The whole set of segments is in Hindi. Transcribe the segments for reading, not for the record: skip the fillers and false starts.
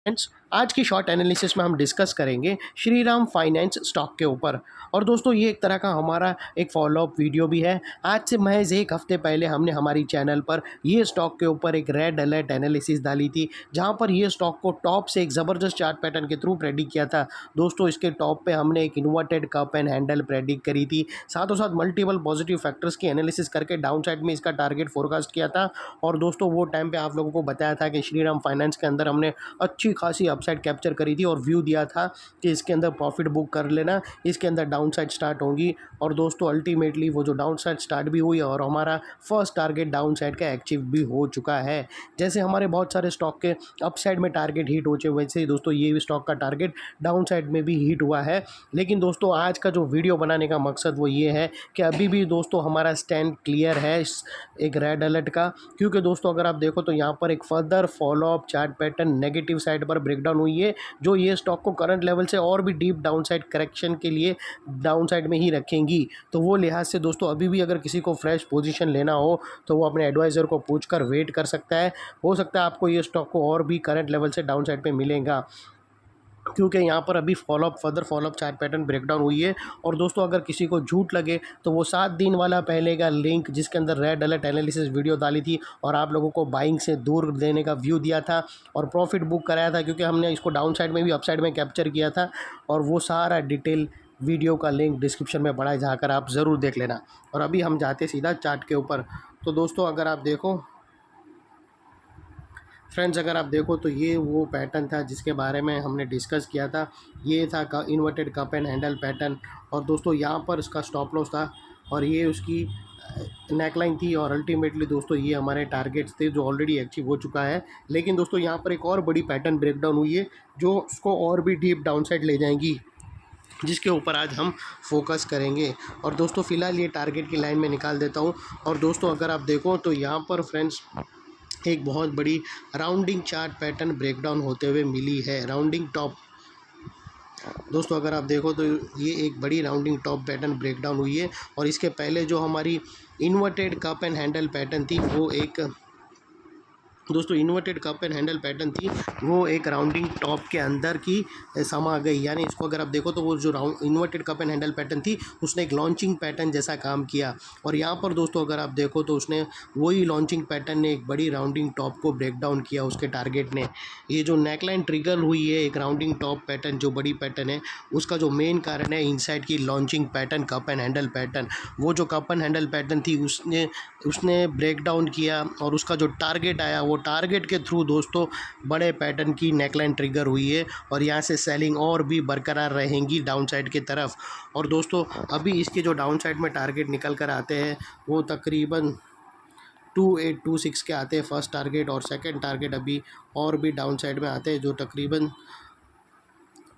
फ्रेंड्स, आज की शॉर्ट एनालिसिस में हम डिस्कस करेंगे श्रीराम फाइनेंस स्टॉक के ऊपर। और दोस्तों, ये एक तरह का हमारा एक फॉलोअप वीडियो भी है। आज से महज एक हफ्ते पहले हमने हमारी चैनल पर ये स्टॉक के ऊपर एक रेड अलर्ट एनालिसिस डाली थी, जहां पर ये स्टॉक को टॉप से एक ज़बरदस्त चार्ट पैटर्न के थ्रू प्रेडिक्ट किया था। दोस्तों, इसके टॉप पे हमने एक inverted cup and handle predict करी थी, साथों साथ मल्टीपल पॉजिटिव फैक्टर्स की एनालिसिस करके डाउन साइड में इसका टारगेट फोरकास्ट किया था। और दोस्तों, वो टाइम पे आप लोगों को बताया था कि श्रीराम फाइनेंस के अंदर हमने अच्छी खासी अपसाइड कैप्चर करी थी और व्यू दिया था कि इसके अंदर प्रॉफिट बुक कर लेना, इसके अंदर डाउन साइड स्टार्ट होंगी। और दोस्तों, अल्टीमेटली वो जो डाउन साइड स्टार्ट भी हुई और हमारा फर्स्ट टारगेट डाउन साइड का अचीव भी हो चुका है। जैसे हमारे बहुत सारे स्टॉक के अप साइड में टारगेट हिट हो चुके, वैसे ही दोस्तों ये भी स्टॉक का टारगेट डाउन साइड में भी हिट हुआ है। लेकिन दोस्तों, आज का जो वीडियो बनाने का मकसद वो ये है कि अभी भी दोस्तों हमारा स्टैंड क्लियर है इस एक रेड अलर्ट का, क्योंकि दोस्तों अगर आप देखो तो यहाँ पर एक further follow up chart pattern negative side पर ब्रेकडाउन हुई है, जो ये स्टॉक को करंट लेवल से और भी डीप डाउन साइड करेक्शन के लिए डाउन साइड में ही रखेंगी। तो वो लिहाज से दोस्तों अभी भी अगर किसी को फ्रेश पोजीशन लेना हो तो वो अपने एडवाइज़र को पूछकर वेट कर सकता है। हो सकता है आपको ये स्टॉक को और भी करंट लेवल से डाउन साइड पे मिलेगा, क्योंकि यहाँ पर अभी further follow up chart pattern breakdown हुई है। और दोस्तों, अगर किसी को झूठ लगे तो वो 7 दिन वाला पहले का लिंक जिसके अंदर रेड अलर्ट एनालिसिस वीडियो डाली थी और आप लोगों को बाइंग से दूर देने का व्यू दिया था और प्रॉफिट बुक कराया था, क्योंकि हमने इसको डाउन साइड में भी अप साइड में कैप्चर किया था। और वो सारा डिटेल वीडियो का लिंक डिस्क्रिप्शन में पड़ा है, जाकर आप ज़रूर देख लेना। और अभी हम जाते सीधा चार्ट के ऊपर। तो दोस्तों, अगर आप देखो फ्रेंड्स, अगर आप देखो तो ये वो पैटर्न था जिसके बारे में हमने डिस्कस किया था। ये था inverted cup and handle pattern. और दोस्तों, यहाँ पर इसका स्टॉप लॉस था और ये उसकी नेकलाइन थी। और अल्टीमेटली दोस्तों ये हमारे टारगेट्स थे जो ऑलरेडी अचीव हो चुका है। लेकिन दोस्तों, यहाँ पर एक और बड़ी पैटर्न ब्रेकडाउन हुई है जो उसको और भी डीप डाउन साइड ले जाएंगी, जिसके ऊपर आज हम फोकस करेंगे। और दोस्तों, फ़िलहाल ये टारगेट की लाइन में निकाल देता हूँ। और दोस्तों, अगर आप देखो तो यहाँ पर फ्रेंड्स एक बहुत बड़ी राउंडिंग चार्ट पैटर्न ब्रेकडाउन होते हुए मिली है, राउंडिंग टॉप। दोस्तों, अगर आप देखो तो ये एक बड़ी राउंडिंग टॉप पैटर्न ब्रेकडाउन हुई है। और इसके पहले जो हमारी inverted cup and handle pattern थी वो एक दोस्तों inverted cup and handle pattern थी, वो एक राउंडिंग टॉप के अंदर की समा गई। यानी इसको अगर आप देखो तो वो जो round inverted cup and handle pattern थी उसने एक लॉन्चिंग पैटर्न जैसा काम किया। और यहाँ पर दोस्तों अगर आप देखो तो उसने वही लॉन्चिंग पैटर्न ने एक बड़ी राउंडिंग टॉप को ब्रेक डाउन किया उसके टारगेट ने। ये जो नेकलाइन ट्रिगर हुई है एक राउंडिंग टॉप पैटर्न जो बड़ी पैटर्न है, उसका जो मेन कारण है इनसाइड की launching pattern cup and handle pattern. वो जो कप एंड हैंडल पैटर्न थी उसने ब्रेक डाउन किया और उसका जो टारगेट आया वो टारगेट के थ्रू दोस्तों बड़े पैटर्न की नेकलाइन ट्रिगर हुई है। और यहाँ से सेलिंग और भी बरकरार रहेंगी डाउन साइड की तरफ। और दोस्तों, अभी इसके जो डाउन साइड में टारगेट निकल कर आते हैं वो तकरीबन 2826 के आते हैं फर्स्ट टारगेट, और सेकंड टारगेट अभी और भी डाउन साइड में आते हैं जो तकरीबन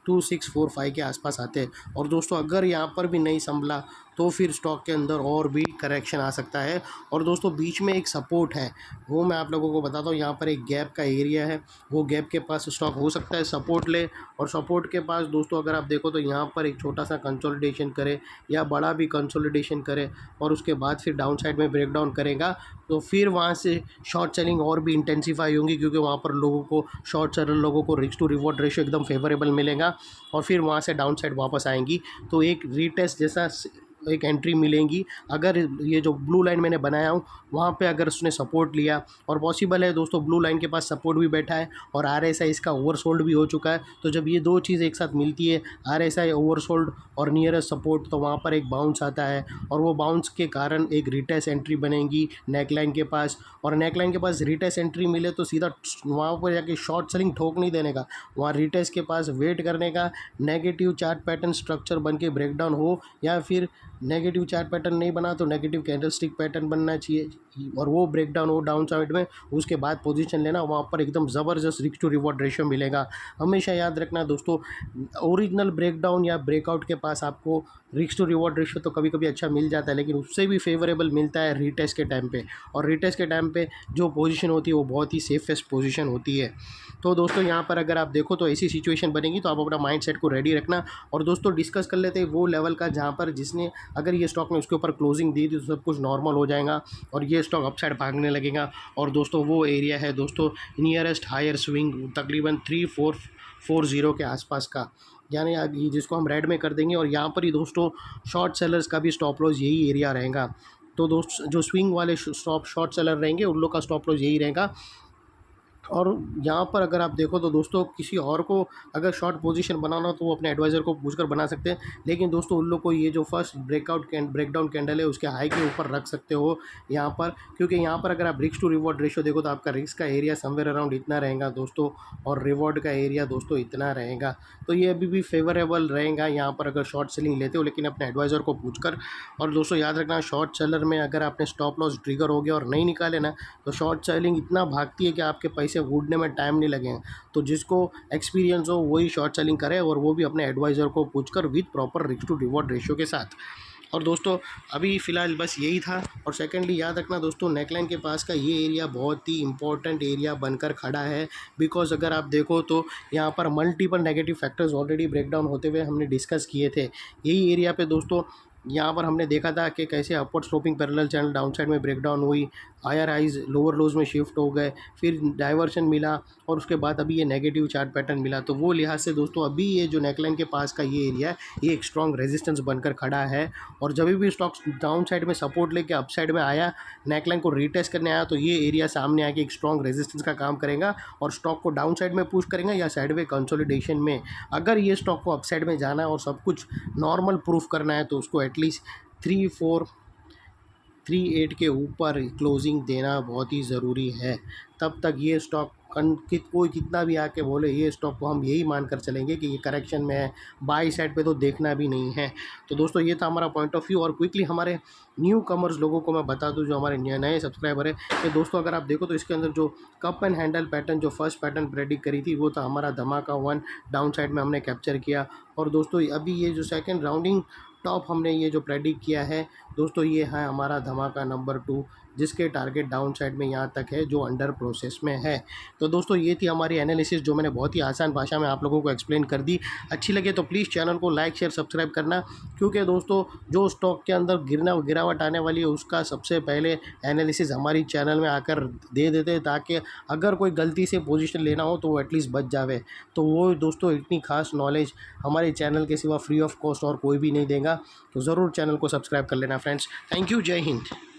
2645 के आसपास आते हैं। और दोस्तों, अगर यहाँ पर भी नहीं संभला तो फिर स्टॉक के अंदर और भी करेक्शन आ सकता है। और दोस्तों, बीच में एक सपोर्ट है, वो मैं आप लोगों को बताता हूँ। यहाँ पर एक गैप का एरिया है, वो गैप के पास स्टॉक हो सकता है सपोर्ट ले। और सपोर्ट के पास दोस्तों अगर आप देखो तो यहाँ पर एक छोटा सा कंसोलिडेशन करे या बड़ा भी कंसोलिडेशन करे और उसके बाद फिर डाउन साइड में ब्रेक डाउन करेगा, तो फिर वहाँ से शॉर्ट सेलिंग और भी इंटेंसीफाई होंगी, क्योंकि वहाँ पर लोगों को शॉर्ट सेलर लोगों को रिस्क टू रिवॉर्ड रेशियो एकदम फेवरेबल मिलेगा और फिर वहाँ से डाउन साइड वापस आएंगी। तो एक रीटेस्ट जैसा एक एंट्री मिलेंगी। अगर ये जो ब्लू लाइन मैंने बनाया हूँ वहाँ पे अगर उसने सपोर्ट लिया, और पॉसिबल है दोस्तों ब्लू लाइन के पास सपोर्ट भी बैठा है और आरएसआई इसका ओवरसोल्ड भी हो चुका है, तो जब ये दो चीज़ एक साथ मिलती है आरएसआई ओवरसोल्ड और नियरेस्ट सपोर्ट, तो वहाँ पर एक बाउंस आता है और वो बाउंस के कारण एक रिटेस्ट एंट्री बनेगी नेकलाइन के पास। और नेकलाइन के पास रिटेस्ट एंट्री मिले तो सीधा वहाँ पर जाके शॉर्ट सेलिंग ठोक नहीं देने का, वहाँ रिटेस्ट के पास वेट करने का, नेगेटिव चार्ट पैटर्न स्ट्रक्चर बन के ब्रेकडाउन हो, या फिर नेगेटिव चार्ट पैटर्न नहीं बना तो नेगेटिव कैंडलस्टिक पैटर्न बनना चाहिए और वो ब्रेकडाउन हो डाउन साइड में, उसके बाद पोजीशन लेना, वहाँ पर एकदम ज़बरदस्त रिस्क टू रिवॉर्ड रेशियो मिलेगा। हमेशा याद रखना दोस्तों, ओरिजिनल ब्रेकडाउन या ब्रेकआउट के पास आपको रिस्क टू रिवॉर्ड रेशियो तो कभी कभी अच्छा मिल जाता है, लेकिन उससे भी फेवरेबल मिलता है रीटेस्ट के टाइम पे। और रीटेस्ट के टाइम पे जो पोजीशन होती है वो बहुत ही सेफेस्ट पोजीशन होती है। तो दोस्तों, यहाँ पर अगर आप देखो तो ऐसी सिचुएशन बनेगी तो आप अपना माइंड सेट को रेडी रखना। और दोस्तों, डिस्कस कर लेते हैं वो लेवल का जहाँ पर जिसने अगर ये स्टॉक ने उसके ऊपर क्लोजिंग दी थी तो सब कुछ नॉर्मल हो जाएगा और ये स्टॉक अपसाइड भागने लगेगा। और दोस्तों वो एरिया है दोस्तों नियरेस्ट हायर स्विंग तकरीबन 3440 के आसपास का, यानी जिसको हम रेड में कर देंगे। और यहाँ पर ही दोस्तों शॉर्ट सेलर्स का भी स्टॉप लॉस यही एरिया रहेगा। तो दोस्त जो स्विंग वाले शॉर्ट सेलर रहेंगे उन लोग का स्टॉप लॉस यही रहेगा। और यहाँ पर अगर आप देखो तो दोस्तों किसी और को अगर शॉर्ट पोजीशन बनाना हो तो वो अपने एडवाइज़र को पूछकर बना सकते हैं, लेकिन दोस्तों उन लोग को ये जो फर्स्ट ब्रेकडाउन कैंडल है उसके हाई के ऊपर रख सकते हो यहाँ पर, क्योंकि यहाँ पर अगर आप रिस्क टू रिवॉर्ड रेशियो देखो तो आपका रिस्क का एरिया समवेयर अराउंड इतना रहेगा दोस्तों और रिवॉर्ड का एरिया दोस्तों इतना रहेगा। तो ये अभी भी फेवरेबल रहेगा यहाँ पर अगर शॉर्ट सेलिंग लेते हो, लेकिन अपने एडवाइज़र को पूछकर। और दोस्तों याद रखना शॉर्ट सेलर में अगर आपने स्टॉप लॉस ट्रिगर हो गया और नहीं निकाले ना तो शॉर्ट सेलिंग इतना भागती है कि आपके पैसे उड़ने में टाइम नहीं लगेगा। तो जिसको एक्सपीरियंस हो वही शॉर्ट सेलिंग करे और वो भी अपने एडवाइज़र को पूछकर with proper risk to reward ratio के साथ। और दोस्तों अभी फ़िलहाल बस यही था। और सेकेंडली याद रखना दोस्तों नेकलाइन के पास का ये एरिया बहुत ही इंपॉर्टेंट एरिया बनकर खड़ा है, बिकॉज अगर आप देखो तो यहाँ पर multiple negative factors already breakdown होते हुए हमने डिस्कस किए थे। यही एरिया पे दोस्तों यहाँ पर हमने देखा था कि कैसे upward sloping parallel channel down side में ब्रेकडाउन हुई, हायर हाइज लोअर लोज में शिफ्ट हो गए, फिर डाइवर्शन मिला और उसके बाद अभी ये नेगेटिव चार्ट पैटर्न मिला। तो वो लिहाज से दोस्तों अभी ये जो नेकलाइन के पास का ये एरिया है ये एक स्ट्रॉन्ग रेजिस्टेंस बनकर खड़ा है। और जब भी स्टॉक डाउन साइड में सपोर्ट लेके अप साइड में आया, नेकलाइन को रीटेस्ट करने आया, तो ये एरिया सामने आके एक स्ट्रॉन्ग रेजिस्टेंस का काम करेगा और स्टॉक को डाउन साइड में पुश करेंगे या साइडवे कंसोलिडेशन में। अगर ये स्टॉक को अप साइड में जाना है और सब कुछ नॉर्मल प्रूफ करना है तो उसको एटलीस्ट 3438 के ऊपर क्लोजिंग देना बहुत ही ज़रूरी है। तब तक ये स्टॉक कोई कितना भी आके बोले ये स्टॉक को हम यही मान कर चलेंगे कि ये करेक्शन में है, बाई साइड पे तो देखना भी नहीं है। तो दोस्तों ये था हमारा पॉइंट ऑफ व्यू। और क्विकली हमारे न्यू कमर्स लोगों को मैं बता दूं जो हमारे नए सब्सक्राइबर है कि दोस्तों अगर आप देखो तो इसके अंदर जो कप एंड हैंडल पैटर्न जो फर्स्ट पैटर्न प्रेडिक्ट करी थी वो था हमारा धमाका 1 डाउन साइड में हमने कैप्चर किया। और दोस्तों अभी ये जो सेकेंड राउंडिंग टॉप हमने ये जो प्रेडिक्ट किया है दोस्तों ये है हमारा धमाका नंबर 2 जिसके टारगेट डाउन साइड में यहाँ तक है जो अंडर प्रोसेस में है। तो दोस्तों ये थी हमारी एनालिसिस जो मैंने बहुत ही आसान भाषा में आप लोगों को एक्सप्लेन कर दी। अच्छी लगे तो प्लीज़ चैनल को लाइक शेयर सब्सक्राइब करना, क्योंकि दोस्तों जो स्टॉक के अंदर गिरावट आने वाली है उसका सबसे पहले एनालिसिस हमारी चैनल में आकर दे देते हैं, ताकि अगर कोई गलती से पोजीशन लेना हो तो वो एटलीस्ट बच जावे। तो वो दोस्तों इतनी खास नॉलेज हमारे चैनल के सिवा फ्री ऑफ कॉस्ट और कोई भी नहीं देगा। तो ज़रूर चैनल को सब्सक्राइब कर लेना फ्रेंड्स। थैंक यू, जय हिंद।